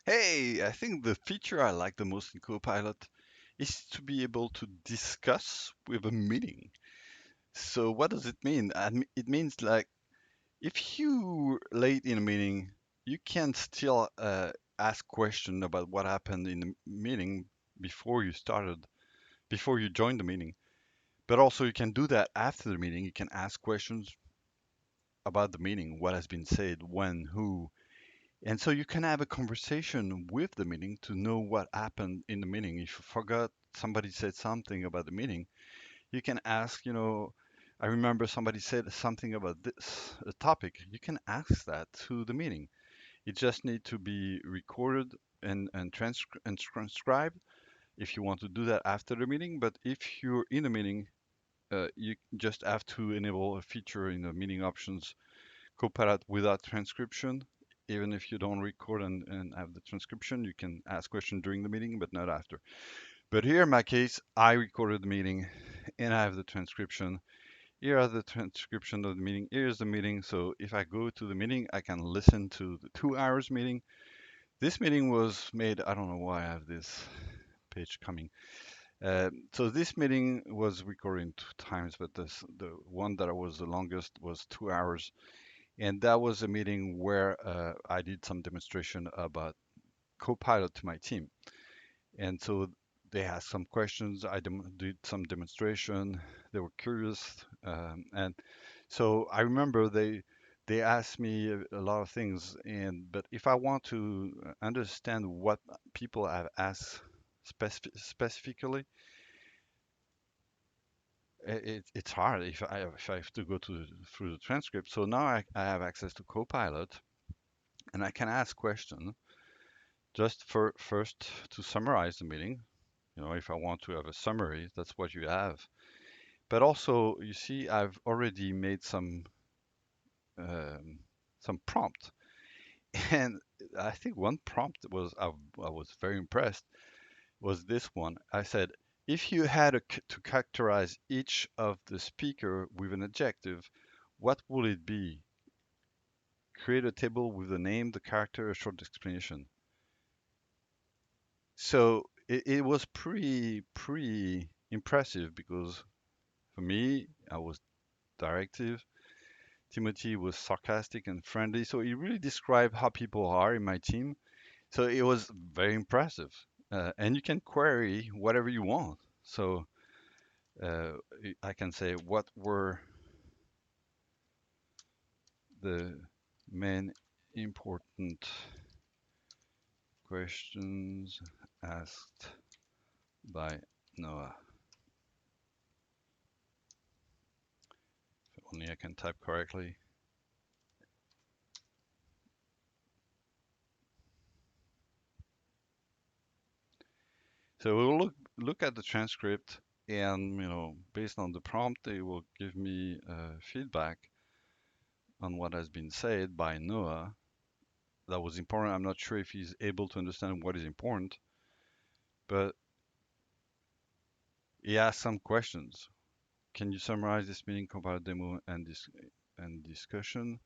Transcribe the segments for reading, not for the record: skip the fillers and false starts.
Hey, I think the feature I like the most in Copilot is to be able to discuss with a meeting. So what does it mean? It means like if you late in a meeting, you can still ask question about what happened in the meeting before you started, before you joined the meeting. But also you can do that after the meeting. You can ask questions about the meeting, what has been said, when, who, and so you can have a conversation with the meeting to know what happened in the meeting. If you forgot somebody said something about the meeting, you can ask, I remember somebody said something about this a topic. You can ask that to the meeting. It just need to be recorded and transcribed if you want to do that after the meeting. But if you're in a meeting, you just have to enable a feature in the meeting options Copilot without transcription. Even if you don't record and have the transcription, you can ask questions during the meeting, but not after. But here in my case, I recorded the meeting and I have the transcription. Here are the transcription of the meeting. Here's the meeting. So if I go to the meeting, I can listen to the 2 hours meeting. This meeting was made, I don't know why I have this page coming. So this meeting was recorded in 2 times, but the one that was the longest was 2 hours. And that was a meeting where I did some demonstration about Copilot to my team. And so they asked some questions. I did some demonstration. They were curious, and so I remember they asked me a lot of things. And but if I want to understand what people have asked specifically, it's hard if I have to go through the transcript. So now I have access to Copilot and I can ask questions just for first to summarize the meeting. If I want to have a summary, that's what you have. But also, you see, I've already made um, some prompt, and I think one prompt I was very impressed was this one. I said, if you had to characterize each of the speaker with an adjective, what would it be? Create a table with the name, the character, a short explanation. So it was pretty impressive because for me, I was directive. Timothy was sarcastic and friendly. So he really described how people are in my team. So it was very impressive. And you can query whatever you want. So uh, I can say, what were the main important questions asked by Noah? If only I can type correctly. So we'll look at the transcript, and based on the prompt, they will give me feedback on what has been said by Noah. That was important. I'm not sure if he's able to understand what is important, but he asked some questions. Can you summarize this meeting, compile demo, and discussion?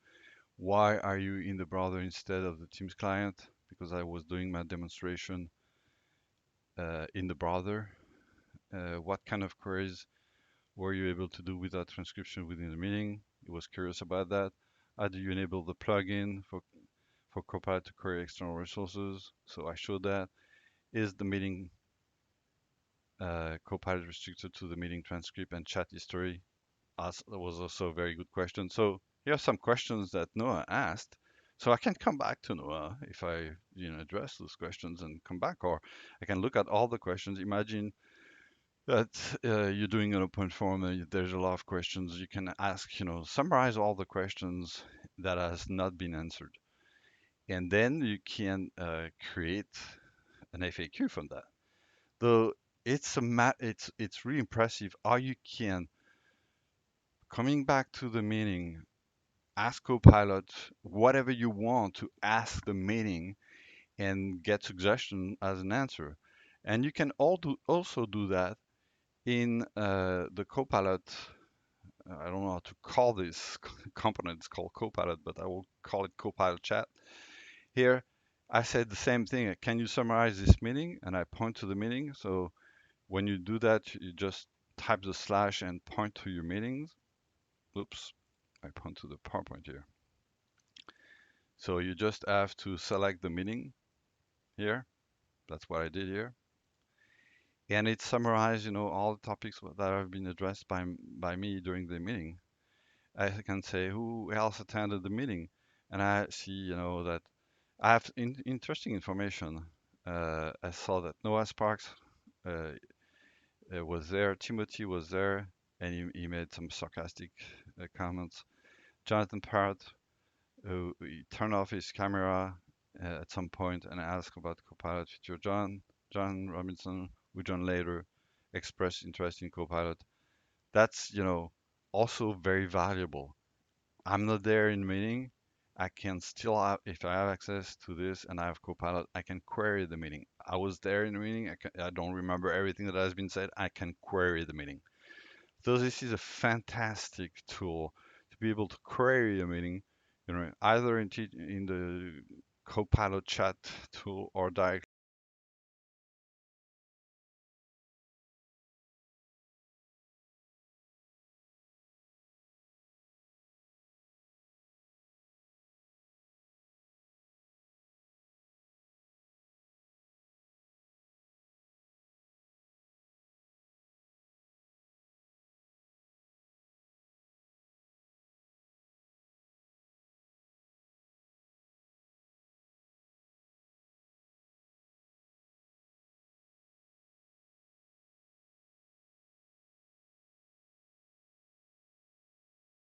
Why are you in the browser instead of the Teams client? Because I was doing my demonstration in the browser. What kind of queries were you able to do without transcription within the meeting? He was curious about that. How do you enable the plugin for Copilot to query external resources? So I showed that. Is the meeting Copilot restricted to the meeting transcript and chat history? That was also a very good question. So here are some questions that Noah asked. So I can come back to Noah if I, address those questions and come back, or I can look at all the questions. Imagine that you're doing an open forum and there's a lot of questions. You can ask, summarize all the questions that has not been answered, and then you can create an FAQ from that. Though it's really impressive how you can coming back to the meeting, ask Copilot whatever you want to ask the meeting and get suggestion as an answer. And you can also do that in the Copilot. I don't know how to call this component. It's called Copilot, but I will call it Copilot Chat here. I said the same thing. Can you summarize this meeting? And I point to the meeting. So when you do that, you just type the slash and point to your meetings. Oops, I point to the PowerPoint here. So you just have to select the meeting here. That's what I did here. And it summarized, all the topics that have been addressed by me during the meeting. I can say who else attended the meeting, and I see, that I have interesting information. I saw that Noah Sparks uh, was there, Timothy was there, and he made some sarcastic comments. Jonathan Parrott, he turned off his camera at some point and asked about Copilot feature. John Robinson, who joined later, expressed interest in Copilot. That's, also very valuable. I'm not there in the meeting. I can still have, if I have access to this and I have Copilot, I can query the meeting. I was there in the meeting. I don't remember everything that has been said. I can query the meeting. So this is a fantastic tool to be able to query a meeting, either in the Copilot chat tool or directly